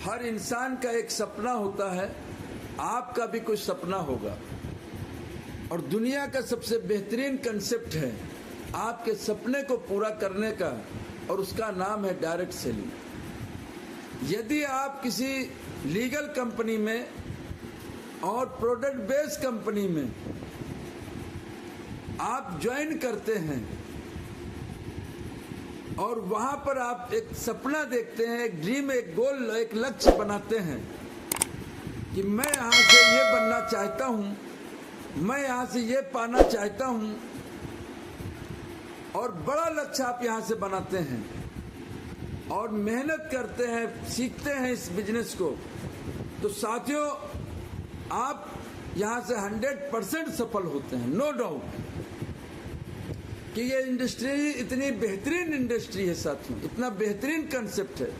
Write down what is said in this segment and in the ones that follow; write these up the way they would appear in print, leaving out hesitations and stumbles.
हर इंसान का एक सपना होता है, आपका भी कुछ सपना होगा। और दुनिया का सबसे बेहतरीन कंसेप्ट है आपके सपने को पूरा करने का, और उसका नाम है डायरेक्ट सेलिंग। यदि आप किसी लीगल कंपनी में और प्रोडक्ट बेस्ड कंपनी में आप ज्वाइन करते हैं और वहां पर आप एक सपना देखते हैं, एक ड्रीम, एक गोल, एक लक्ष्य बनाते हैं कि मैं यहां से ये बनना चाहता हूं, मैं यहां से ये पाना चाहता हूं, और बड़ा लक्ष्य आप यहां से बनाते हैं और मेहनत करते हैं, सीखते हैं इस बिजनेस को, तो साथियों आप यहां से 100% सफल होते हैं। नो डाउट कि ये इंडस्ट्री इतनी बेहतरीन इंडस्ट्री है साथियों, इतना बेहतरीन कंसेप्ट है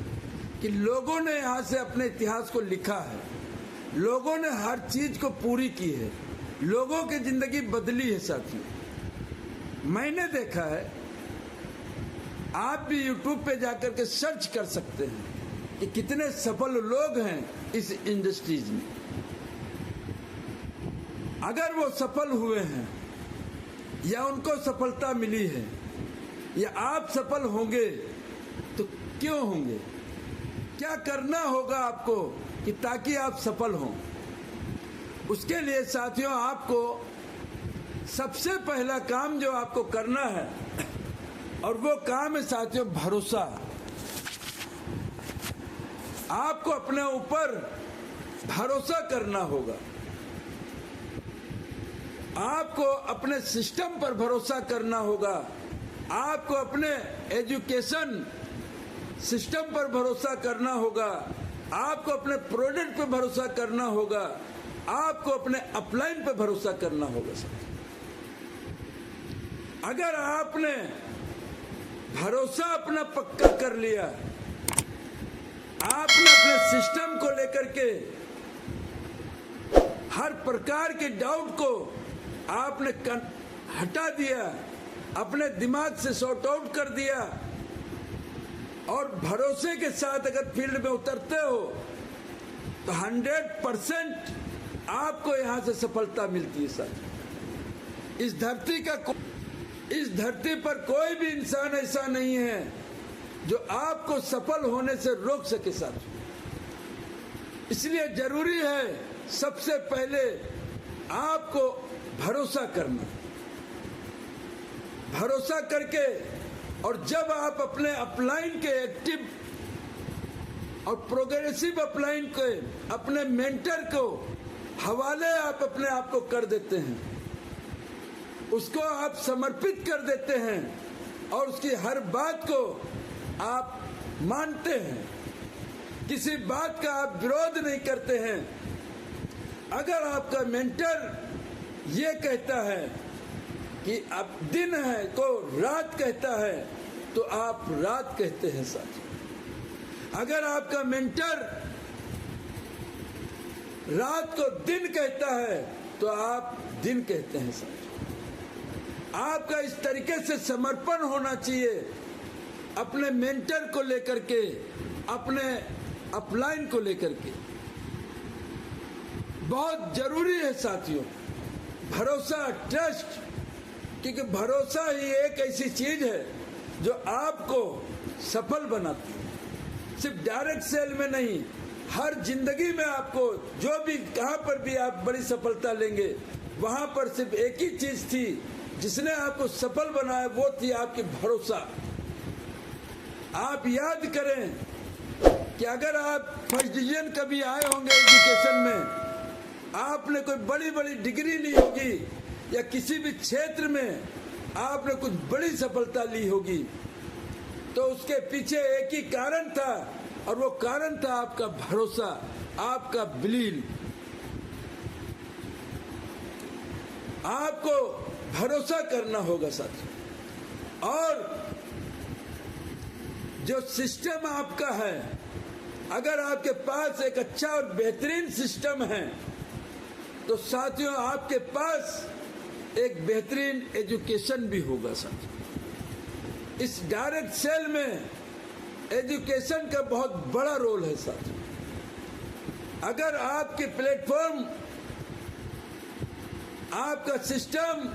कि लोगों ने यहाँ से अपने इतिहास को लिखा है, लोगों ने हर चीज को पूरी की है, लोगों की जिंदगी बदली है साथियों। मैंने देखा है, आप भी YouTube पे जाकर के सर्च कर सकते हैं कि कितने सफल लोग हैं इस इंडस्ट्रीज में। अगर वो सफल हुए हैं या उनको सफलता मिली है या आप सफल होंगे तो क्यों होंगे, क्या करना होगा आपको कि ताकि आप सफल हों। उसके लिए साथियों आपको सबसे पहला काम जो आपको करना है, और वो काम है साथियों भरोसा। आपको अपने ऊपर भरोसा करना होगा, आपको अपने सिस्टम पर भरोसा करना होगा, आपको अपने एजुकेशन सिस्टम पर भरोसा करना होगा, आपको अपने प्रोडक्ट पर भरोसा करना होगा, आपको अपने अपलाइन पर भरोसा करना होगा। अगर आपने भरोसा अपना पक्का कर लिया, आपने अपने सिस्टम को लेकर के हर प्रकार के डाउट को आपने हटा दिया, अपने दिमाग से सॉर्ट आउट कर दिया, और भरोसे के साथ अगर फील्ड में उतरते हो तो 100% आपको यहां से सफलता मिलती है सर। इस धरती पर कोई भी इंसान ऐसा नहीं है जो आपको सफल होने से रोक सके सर। इसलिए जरूरी है सबसे पहले आपको भरोसा करना, भरोसा करके, और जब आप अपने अपलाइन के एक्टिव और प्रोग्रेसिव अपलाइन के अपने मेंटर को हवाले आप अपने आप को कर देते हैं, उसको आप समर्पित कर देते हैं और उसकी हर बात को आप मानते हैं, किसी बात का आप विरोध नहीं करते हैं। अगर आपका मेंटर ये कहता है कि अब दिन है तो रात कहता है तो आप रात कहते हैं साथ। अगर आपका मेंटर रात को दिन कहता है तो आप दिन कहते हैं साथ। आपका इस तरीके से समर्पण होना चाहिए अपने मेंटर को लेकर के, अपने अपलाइन को लेकर के। बहुत जरूरी है साथियों भरोसा, ट्रस्ट, क्योंकि भरोसा ही एक ऐसी चीज है जो आपको सफल बनाती है। सिर्फ डायरेक्ट सेल में नहीं, हर जिंदगी में आपको जो भी कहां पर भी आप बड़ी सफलता लेंगे, वहां पर सिर्फ एक ही चीज थी जिसने आपको सफल बनाया, वो थी आपकी भरोसा। आप याद करें कि अगर आप फर्स्ट डिवीजन कभी आए होंगे एजुकेशन में, आपने कोई बड़ी बड़ी डिग्री ली होगी या किसी भी क्षेत्र में आपने कुछ बड़ी सफलता ली होगी, तो उसके पीछे एक ही कारण था, और वो कारण था आपका भरोसा, आपका बिलीव। आपको भरोसा करना होगा साथियों। और जो सिस्टम आपका है, अगर आपके पास एक अच्छा और बेहतरीन सिस्टम है तो साथियों आपके पास एक बेहतरीन एजुकेशन भी होगा साथियों। इस डायरेक्ट सेल में एजुकेशन का बहुत बड़ा रोल है साथियों। अगर आपके प्लेटफॉर्म, आपका सिस्टम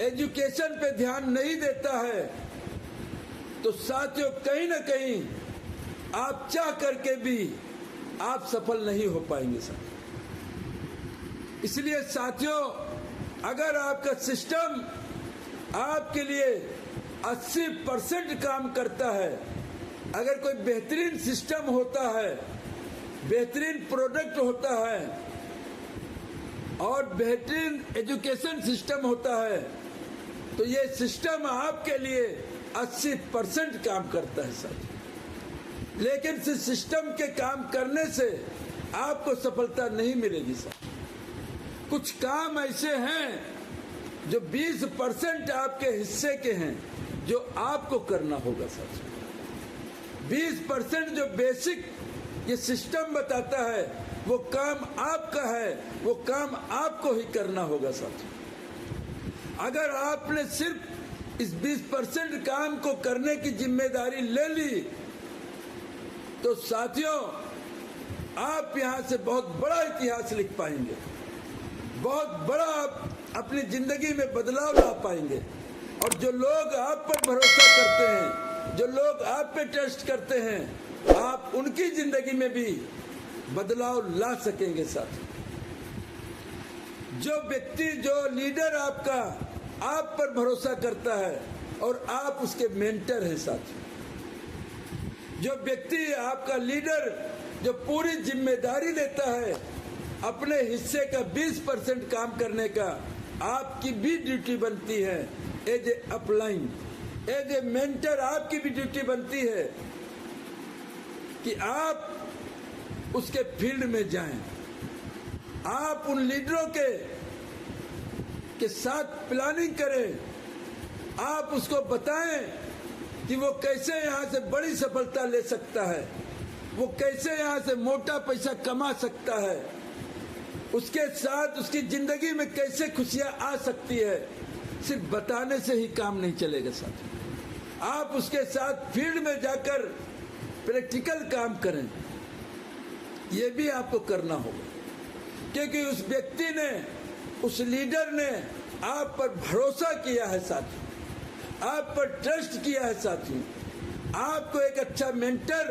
एजुकेशन पे ध्यान नहीं देता है तो साथियों कहीं ना कहीं आप चाह करके भी आप सफल नहीं हो पाएंगे साथियों। इसलिए साथियों, अगर आपका सिस्टम आपके लिए 80% काम करता है, अगर कोई बेहतरीन सिस्टम होता है, बेहतरीन प्रोडक्ट होता है और बेहतरीन एजुकेशन सिस्टम होता है, तो ये सिस्टम आपके लिए 80% काम करता है साथियों। लेकिन इस सिस्टम के काम करने से आपको सफलता नहीं मिलेगी साथियों। कुछ काम ऐसे हैं जो 20% आपके हिस्से के हैं, जो आपको करना होगा साथियों। 20% जो बेसिक ये सिस्टम बताता है वो काम आपका है, वो काम आपको ही करना होगा साथियों। अगर आपने सिर्फ इस 20% काम को करने की जिम्मेदारी ले ली तो साथियों आप यहां से बहुत बड़ा इतिहास लिख पाएंगे, बहुत बड़ा आप अपनी जिंदगी में बदलाव ला पाएंगे। और जो लोग आप पर भरोसा करते हैं, जो लोग आप पे ट्रस्ट करते हैं, आप उनकी जिंदगी में भी बदलाव ला सकेंगे साथियों। जो व्यक्ति, जो लीडर आपका आप पर भरोसा करता है और आप उसके मेंटर हैं साथियों। जो व्यक्ति आपका लीडर जो पूरी जिम्मेदारी लेता है अपने हिस्से का 20% काम करने का, आपकी भी ड्यूटी बनती है as a upline, as a mentor आपकी भी ड्यूटी बनती है कि आप उसके फील्ड में जाएं। आप उन लीडरों के साथ प्लानिंग करें, आप उसको बताएं कि वो कैसे यहाँ से बड़ी सफलता ले सकता है, वो कैसे यहाँ से मोटा पैसा कमा सकता है, उसके साथ उसकी जिंदगी में कैसे खुशियां आ सकती है। सिर्फ बताने से ही काम नहीं चलेगा साथियों। आप उसके साथ फील्ड में जाकर प्रैक्टिकल काम करें, ये भी आपको करना होगा, क्योंकि उस व्यक्ति ने, उस लीडर ने आप पर भरोसा किया है साथियों, आप पर ट्रस्ट किया है साथियों, आपको एक अच्छा मेंटर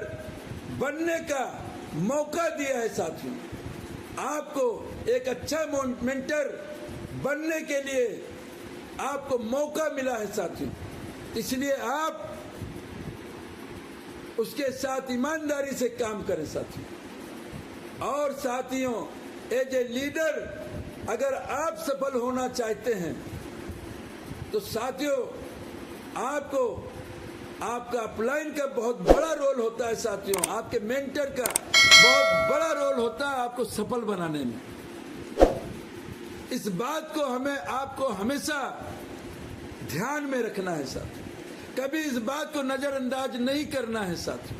बनने का मौका दिया है साथियों, आपको एक अच्छा मेंटर बनने के लिए आपको मौका मिला है साथियों। इसलिए आप उसके साथ ईमानदारी से काम करें साथियों। और साथियों, एज ए लीडर अगर आप सफल होना चाहते हैं तो साथियों आपको, आपका अपलाइन का बहुत बड़ा रोल होता है साथियों, आपके मेंटर का बहुत बड़ा रोल होता है आपको सफल बनाने में। इस बात को आपको हमेशा ध्यान में रखना है साथियों, कभी इस बात को नजरअंदाज नहीं करना है साथियों।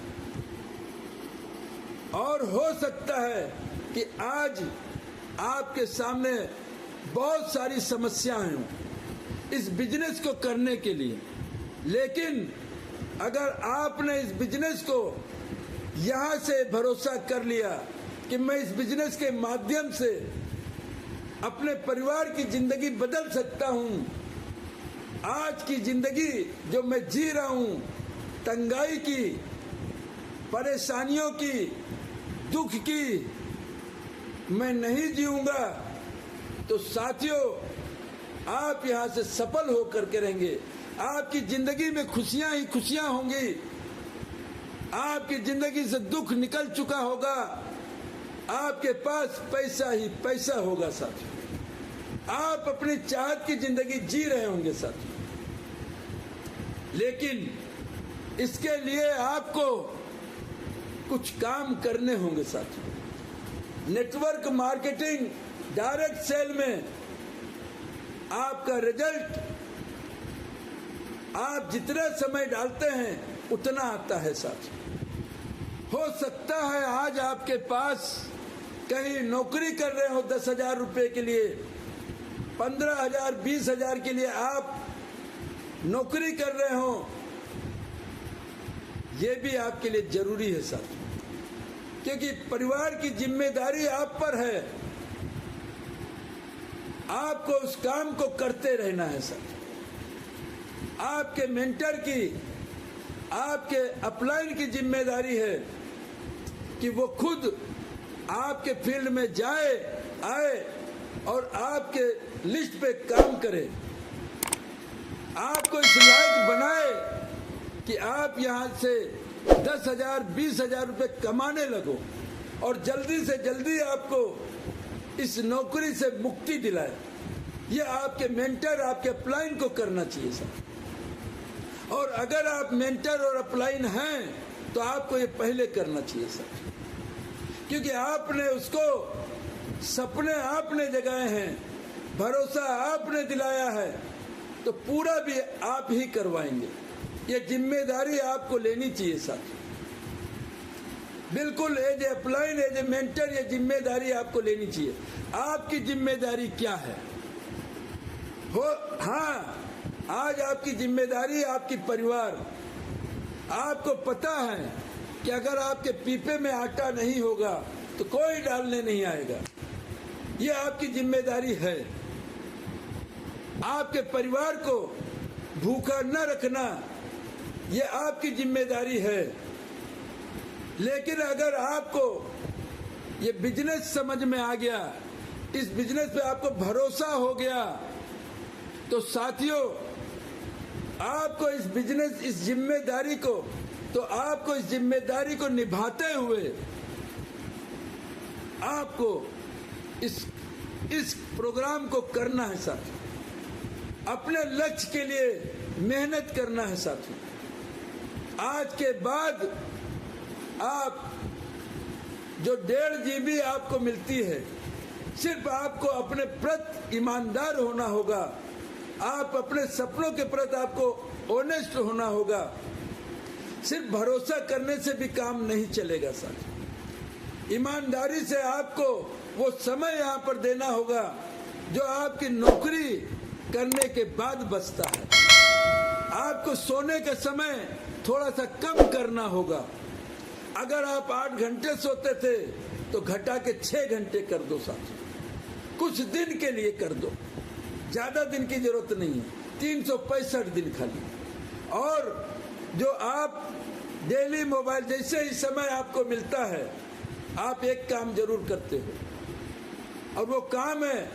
और हो सकता है कि आज आपके सामने बहुत सारी समस्याएं हों इस बिजनेस को करने के लिए, लेकिन अगर आपने इस बिजनेस को यहां से भरोसा कर लिया कि मैं इस बिजनेस के माध्यम से अपने परिवार की जिंदगी बदल सकता हूं, आज की जिंदगी जो मैं जी रहा हूं, तंगाई की, परेशानियों की, दुख की, मैं नहीं जीऊंगा, तो साथियों आप यहां से सफल होकर के रहेंगे। आपकी जिंदगी में खुशियां ही खुशियां होंगी, आपकी जिंदगी से दुख निकल चुका होगा, आपके पास पैसा ही पैसा होगा साथियों, आप अपनी चाहत की जिंदगी जी रहे होंगे साथियों। लेकिन इसके लिए आपको कुछ काम करने होंगे साथियों। नेटवर्क मार्केटिंग, डायरेक्ट सेल में आपका रिजल्ट आप जितना समय डालते हैं उतना आता है साथियों। हो सकता है आज आपके पास कहीं नौकरी कर रहे हो 10,000 रुपए के लिए, 15,000, 20,000 के लिए आप नौकरी कर रहे हो, ये भी आपके लिए जरूरी है साथियों। क्योंकि परिवार की जिम्मेदारी आप पर है। आपको उस काम को करते रहना है सर। आपके मेंटर की, आपके अपलाइन की जिम्मेदारी है कि वो खुद आपके फील्ड में जाए आए और आपके लिस्ट पे काम करे, आपको इस लायक बनाए कि आप यहाँ से 10,000 20,000 रुपये कमाने लगो और जल्दी से जल्दी आपको इस नौकरी से मुक्ति दिलाए। ये आपके मेंटर, आपके अपलाइन को करना चाहिए सर। और अगर आप मेंटर और अपलाइन हैं तो आपको ये पहले करना चाहिए सर, क्योंकि आपने उसको सपने आपने जगाए हैं, भरोसा आपने दिलाया है, तो पूरा भी आप ही करवाएंगे। ये जिम्मेदारी आपको लेनी चाहिए सर। बिल्कुल as a upline, as a mentor, ये जिम्मेदारी आपको लेनी चाहिए। आपकी जिम्मेदारी क्या है? हाँ, आज आपकी जिम्मेदारी आपकी परिवार। आपको पता है कि अगर आपके पीपे में आटा नहीं होगा तो कोई डालने नहीं आएगा। ये आपकी जिम्मेदारी है। आपके परिवार को भूखा न रखना, ये आपकी जिम्मेदारी है। लेकिन अगर आपको ये बिजनेस समझ में आ गया, इस बिजनेस पे आपको भरोसा हो गया, तो साथियों आपको इस बिजनेस, इस जिम्मेदारी को, तो आपको इस जिम्मेदारी को निभाते हुए आपको इस प्रोग्राम को करना है साथियों। अपने लक्ष्य के लिए मेहनत करना है साथियों। आज के बाद आप जो 1.5 GB आपको मिलती है, सिर्फ आपको अपने प्रति ईमानदार होना होगा। आप अपने सपनों के प्रति आपको ऑनेस्ट होना होगा। सिर्फ भरोसा करने से भी काम नहीं चलेगा साथ। ईमानदारी से आपको वो समय यहाँ पर देना होगा जो आपकी नौकरी करने के बाद बचता है। आपको सोने का समय थोड़ा सा कम करना होगा। अगर आप 8 घंटे सोते थे तो घटा के 6 घंटे कर दो साथ। कुछ दिन के लिए कर दो, ज्यादा दिन की जरूरत नहीं है, 365 दिन खाली। और जो आप डेली मोबाइल, जैसे ही समय आपको मिलता है, आप एक काम जरूर करते हो, और वो काम है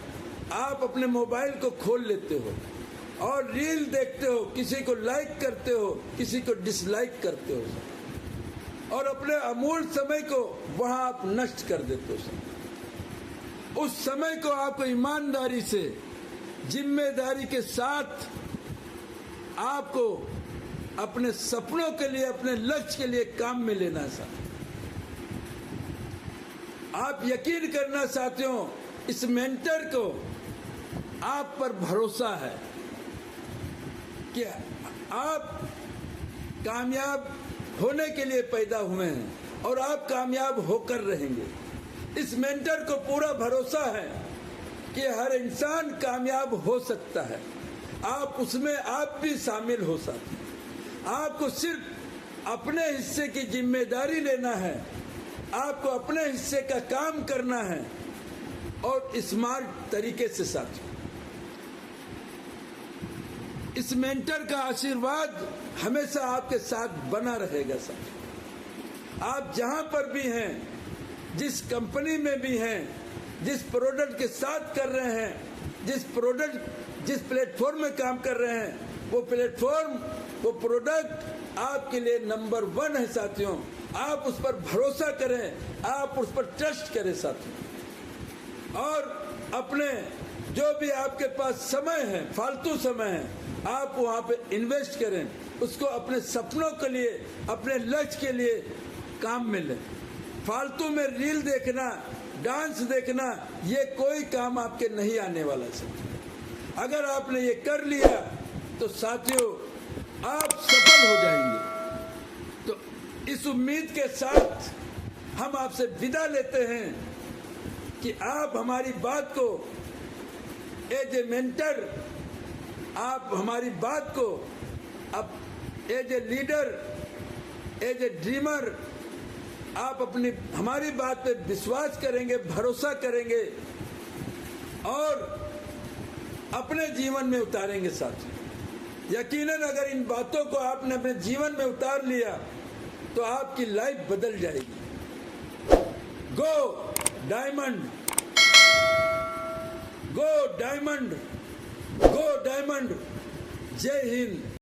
आप अपने मोबाइल को खोल लेते हो और रील देखते हो, किसी को लाइक करते हो, किसी को डिसलाइक करते हो, और अपने अमूल्य समय को वहां आप नष्ट कर देते हो। उस समय को आपको ईमानदारी से, जिम्मेदारी के साथ आपको अपने सपनों के लिए, अपने लक्ष्य के लिए काम में लेना है। आप यकीन करना साथियों, इस मेंटर को आप पर भरोसा है कि आप कामयाब होने के लिए पैदा हुए हैं और आप कामयाब होकर रहेंगे। इस मेंटर को पूरा भरोसा है कि हर इंसान कामयाब हो सकता है। आप उसमें आप भी शामिल हो सकते हैं। आपको सिर्फ अपने हिस्से की जिम्मेदारी लेना है, आपको अपने हिस्से का काम करना है, और स्मार्ट तरीके से साथियों। इस मेंटर का आशीर्वाद हमेशा आपके साथ बना रहेगा साथियों। आप जहां पर भी हैं, जिस कंपनी में भी हैं, जिस प्रोडक्ट के साथ कर रहे हैं, जिस प्लेटफॉर्म में काम कर रहे हैं, वो प्लेटफॉर्म, वो प्रोडक्ट आपके लिए नंबर 1 है साथियों। आप उस पर भरोसा करें, आप उस पर ट्रस्ट करें साथियों। और अपने जो भी आपके पास समय है, फालतू समय है, आप वहां पे इन्वेस्ट करें, उसको अपने सपनों के लिए, अपने लक्ष्य के लिए काम में लें। फालतू में रील देखना, डांस देखना, ये कोई काम आपके नहीं आने वाला है। अगर आपने ये कर लिया तो साथियों आप सफल हो जाएंगे। तो इस उम्मीद के साथ हम आपसे विदा लेते हैं कि आप हमारी बात को एज ए मेंटर, आप हमारी बात को अब as a leader, as a dreamer, आप अपनी हमारी बात पे विश्वास करेंगे, भरोसा करेंगे और अपने जीवन में उतारेंगे साथियों। यकीनन अगर इन बातों को आपने अपने जीवन में उतार लिया तो आपकी लाइफ बदल जाएगी। गो डायमंड, गो डायमंड, गो डायमंड। जय हिंद।